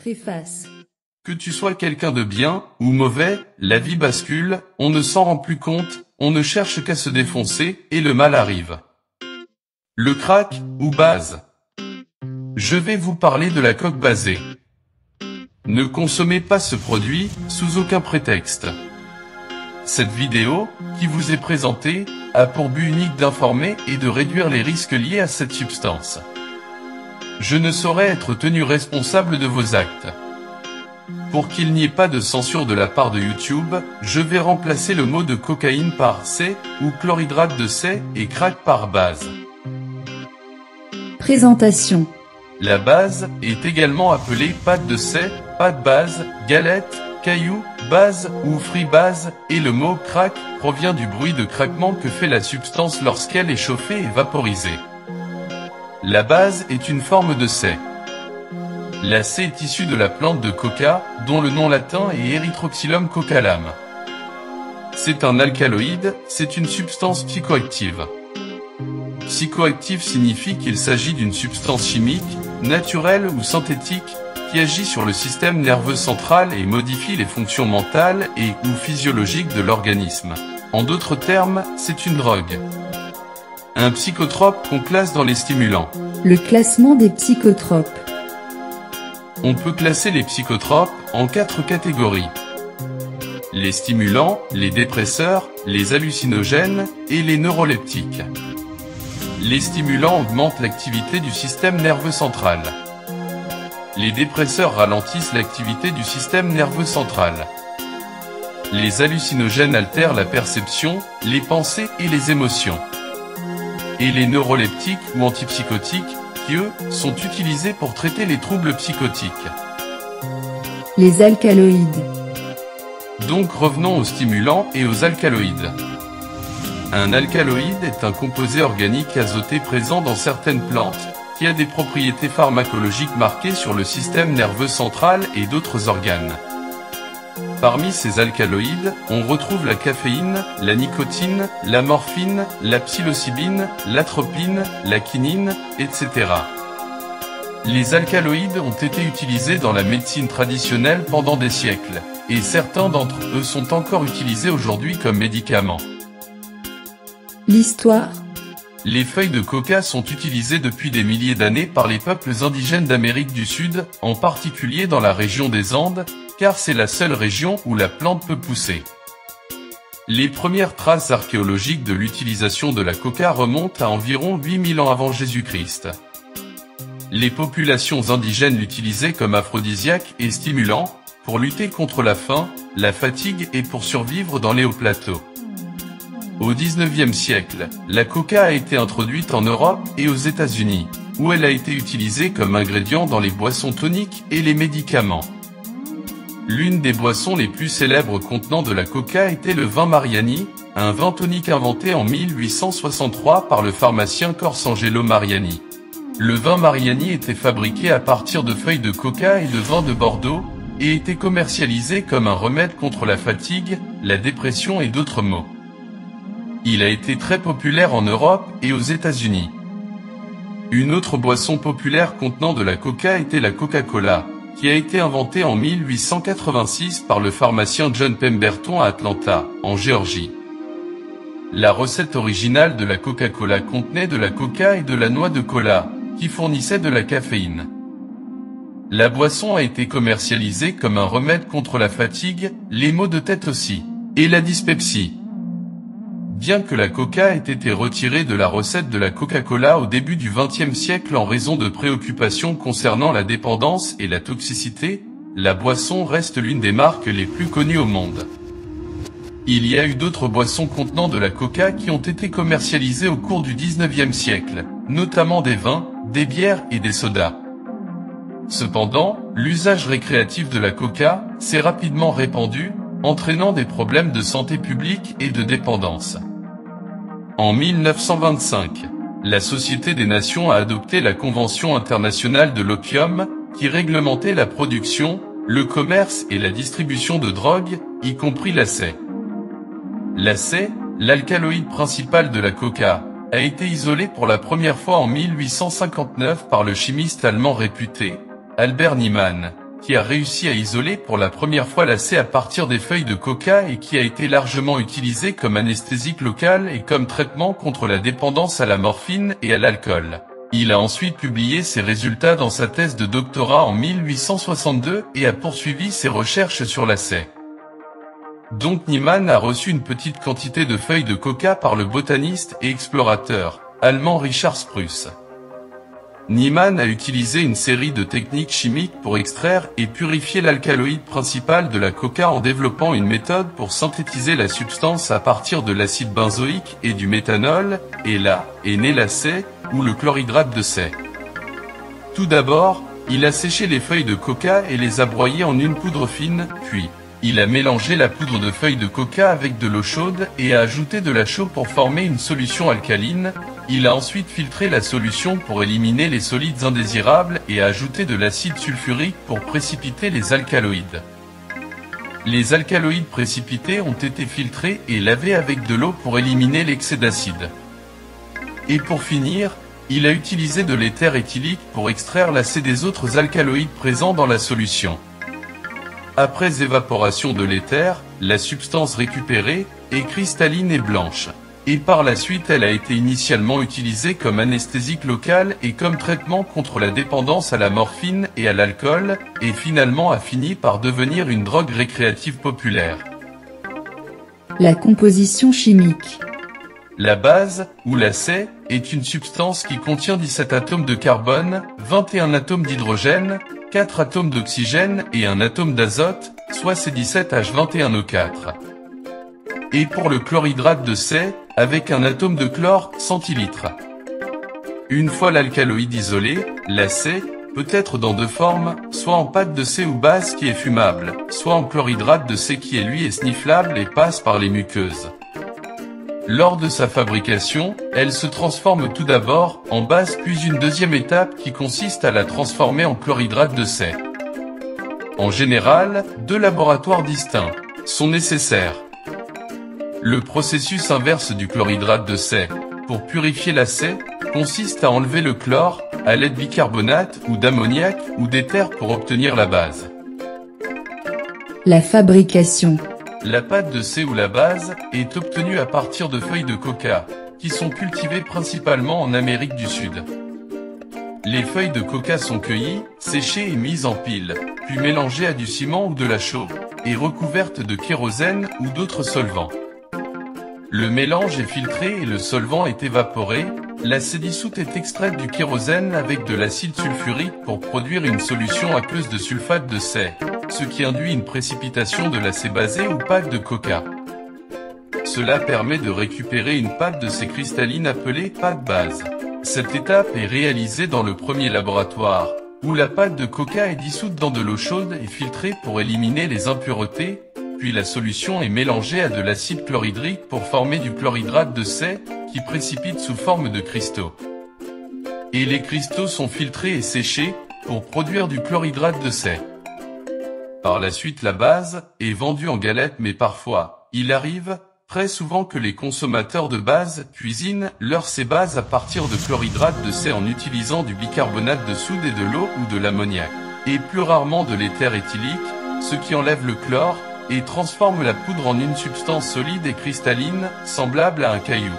Préface. Que tu sois quelqu'un de bien ou mauvais, la vie bascule, on ne s'en rend plus compte, on ne cherche qu'à se défoncer, et le mal arrive. Le crack, ou base. Je vais vous parler de la coke basée. Ne consommez pas ce produit, sous aucun prétexte. Cette vidéo, qui vous est présentée, a pour but unique d'informer et de réduire les risques liés à cette substance. Je ne saurais être tenu responsable de vos actes. Pour qu'il n'y ait pas de censure de la part de YouTube, je vais remplacer le mot de cocaïne par C, ou chlorhydrate de C, et crack par base. Présentation. La base est également appelée pâte de C, pâte base, galette, caillou, base ou free base, et le mot crack provient du bruit de craquement que fait la substance lorsqu'elle est chauffée et vaporisée. La base est une forme de C. La C est issue de la plante de coca, dont le nom latin est Erythroxylum cocalam. C'est un alcaloïde, c'est une substance psychoactive. Psychoactive signifie qu'il s'agit d'une substance chimique, naturelle ou synthétique, qui agit sur le système nerveux central et modifie les fonctions mentales et ou physiologiques de l'organisme. En d'autres termes, c'est une drogue. Un psychotrope qu'on classe dans les stimulants. Le classement des psychotropes. On peut classer les psychotropes en 4 catégories. Les stimulants, les dépresseurs, les hallucinogènes et les neuroleptiques. Les stimulants augmentent l'activité du système nerveux central. Les dépresseurs ralentissent l'activité du système nerveux central. Les hallucinogènes altèrent la perception, les pensées et les émotions. Et les neuroleptiques ou antipsychotiques, qui eux, sont utilisés pour traiter les troubles psychotiques. Les alcaloïdes. Donc revenons aux stimulants et aux alcaloïdes. Un alcaloïde est un composé organique azoté présent dans certaines plantes, qui a des propriétés pharmacologiques marquées sur le système nerveux central et d'autres organes. Parmi ces alcaloïdes, on retrouve la caféine, la nicotine, la morphine, la psilocybine, l'atropine, la quinine, etc. Les alcaloïdes ont été utilisés dans la médecine traditionnelle pendant des siècles, et certains d'entre eux sont encore utilisés aujourd'hui comme médicaments. L'histoire. Les feuilles de coca sont utilisées depuis des milliers d'années par les peuples indigènes d'Amérique du Sud, en particulier dans la région des Andes, car c'est la seule région où la plante peut pousser. Les premières traces archéologiques de l'utilisation de la coca remontent à environ 8000 ans avant Jésus-Christ. Les populations indigènes l'utilisaient comme aphrodisiaque et stimulant, pour lutter contre la faim, la fatigue et pour survivre dans les hauts plateaux. Au XIXe siècle, la coca a été introduite en Europe et aux États-Unis, où elle a été utilisée comme ingrédient dans les boissons toniques et les médicaments. L'une des boissons les plus célèbres contenant de la coca était le vin Mariani, un vin tonique inventé en 1863 par le pharmacien Corsangelo Mariani. Le vin Mariani était fabriqué à partir de feuilles de coca et de vin de Bordeaux, et était commercialisé comme un remède contre la fatigue, la dépression et d'autres maux. Il a été très populaire en Europe et aux États-Unis. Une autre boisson populaire contenant de la coca était la Coca-Cola, qui a été inventée en 1886 par le pharmacien John Pemberton à Atlanta, en Géorgie. La recette originale de la Coca-Cola contenait de la coca et de la noix de cola, qui fournissaient de la caféine. La boisson a été commercialisée comme un remède contre la fatigue, les maux de tête aussi, et la dyspepsie. Bien que la coca ait été retirée de la recette de la Coca-Cola au début du XXe siècle en raison de préoccupations concernant la dépendance et la toxicité, la boisson reste l'une des marques les plus connues au monde. Il y a eu d'autres boissons contenant de la coca qui ont été commercialisées au cours du XIXe siècle, notamment des vins, des bières et des sodas. Cependant, l'usage récréatif de la coca s'est rapidement répandu, entraînant des problèmes de santé publique et de dépendance. En 1925, la Société des Nations a adopté la Convention internationale de l'opium, qui réglementait la production, le commerce et la distribution de drogues, y compris la C. La C, l'alcaloïde principal de la coca, a été isolée pour la première fois en 1859 par le chimiste allemand réputé, Albert Niemann, qui a réussi à isoler pour la première fois l'acé à partir des feuilles de coca et qui a été largement utilisé comme anesthésique local et comme traitement contre la dépendance à la morphine et à l'alcool. Il a ensuite publié ses résultats dans sa thèse de doctorat en 1862 et a poursuivi ses recherches sur l'acé. Donc Niemann a reçu une petite quantité de feuilles de coca par le botaniste et explorateur allemand Richard Spruce. Niemann a utilisé une série de techniques chimiques pour extraire et purifier l'alcaloïde principal de la coca en développant une méthode pour synthétiser la substance à partir de l'acide benzoïque et du méthanol, et là est né l'acé, ou le chlorhydrate de C. Tout d'abord, il a séché les feuilles de coca et les a broyées en une poudre fine, puis il a mélangé la poudre de feuilles de coca avec de l'eau chaude et a ajouté de la chaux pour former une solution alcaline. Il a ensuite filtré la solution pour éliminer les solides indésirables et a ajouté de l'acide sulfurique pour précipiter les alcaloïdes. Les alcaloïdes précipités ont été filtrés et lavés avec de l'eau pour éliminer l'excès d'acide. Et pour finir, il a utilisé de l'éther éthylique pour extraire l'acé des autres alcaloïdes présents dans la solution. Après évaporation de l'éther, la substance récupérée est cristalline et blanche. Et par la suite elle a été initialement utilisée comme anesthésique local et comme traitement contre la dépendance à la morphine et à l'alcool, et finalement a fini par devenir une drogue récréative populaire. La composition chimique. La base, ou l'acé, est une substance qui contient 17 atomes de carbone, 21 atomes d'hydrogène, 4 atomes d'oxygène et 1 atome d'azote, soit C17H21O4. Et pour le chlorhydrate de C, avec un atome de chlore, centilitres. Une fois l'alcaloïde isolé, l'acé peut être dans deux formes, soit en pâte de C ou base qui est fumable, soit en chlorhydrate de C qui lui est snifflable et passe par les muqueuses. Lors de sa fabrication, elle se transforme tout d'abord en base puis une deuxième étape qui consiste à la transformer en chlorhydrate de C. En général, deux laboratoires distincts sont nécessaires. Le processus inverse du chlorhydrate de C, pour purifier l'acé, consiste à enlever le chlore, à l'aide de bicarbonate ou d'ammoniac ou d'éther pour obtenir la base. La fabrication. La pâte de C ou la base est obtenue à partir de feuilles de coca, qui sont cultivées principalement en Amérique du Sud. Les feuilles de coca sont cueillies, séchées et mises en pile, puis mélangées à du ciment ou de la chaux, et recouvertes de kérosène ou d'autres solvants. Le mélange est filtré et le solvant est évaporé. L'acé dissoute est extraite du kérosène avec de l'acide sulfurique pour produire une solution aqueuse de sulfate de C, ce qui induit une précipitation de l'acé basé ou pâte de coca. Cela permet de récupérer une pâte de C cristalline appelée pâte base. Cette étape est réalisée dans le premier laboratoire, où la pâte de coca est dissoute dans de l'eau chaude et filtrée pour éliminer les impuretés, puis la solution est mélangée à de l'acide chlorhydrique pour former du chlorhydrate de C, qui précipite sous forme de cristaux. Et les cristaux sont filtrés et séchés, pour produire du chlorhydrate de C. Par la suite la base est vendue en galettes mais parfois, il arrive, très souvent que les consommateurs de base cuisinent leur C-base à partir de chlorhydrate de C en utilisant du bicarbonate de soude et de l'eau ou de l'ammoniac, et plus rarement de l'éther éthylique, ce qui enlève le chlore, et transforme la poudre en une substance solide et cristalline, semblable à un caillou.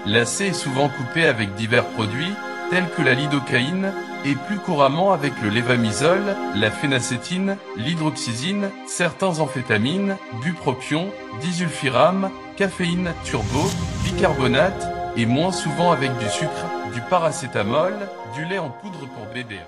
L'acé est souvent coupé avec divers produits, tels que la lidocaïne, et plus couramment avec le lévamisole, la phénacétine, l'hydroxyzine, certains amphétamines, bupropion, disulfiram, caféine, turbo, bicarbonate, et moins souvent avec du sucre, du paracétamol, du lait en poudre pour bébé.